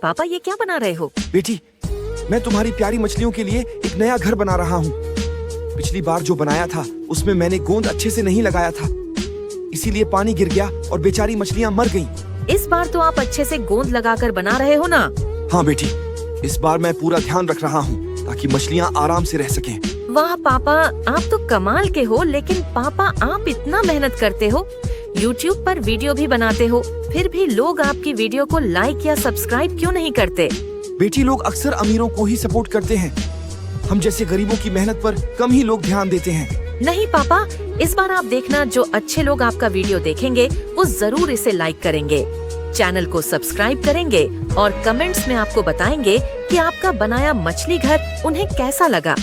पापा ये क्या बना रहे हो? बेटी, मैं तुम्हारी प्यारी मछलियों के लिए एक नया घर बना रहा हूँ। पिछली बार जो बनाया था उसमें मैंने गोंद अच्छे से नहीं लगाया था, इसीलिए पानी गिर गया और बेचारी मछलियाँ मर गईं। इस बार तो आप अच्छे से गोंद लगाकर बना रहे हो ना? हाँ बेटी, इस बार मैं पूरा ध्यान रख रहा हूँ ताकि मछलियाँ आराम से रह सकें। वाह पापा, आप तो कमाल के हो। लेकिन पापा, आप इतना मेहनत करते हो, YouTube पर वीडियो भी बनाते हो, फिर भी लोग आपकी वीडियो को लाइक या सब्सक्राइब क्यों नहीं करते? बेटी, लोग अक्सर अमीरों को ही सपोर्ट करते हैं। हम जैसे गरीबों की मेहनत पर कम ही लोग ध्यान देते हैं। नहीं पापा, इस बार आप देखना, जो अच्छे लोग आपका वीडियो देखेंगे वो जरूर इसे लाइक करेंगे, चैनल को सब्सक्राइब करेंगे और कमेंट्स में आपको बताएंगे कि आपका बनाया मछली घर उन्हें कैसा लगा।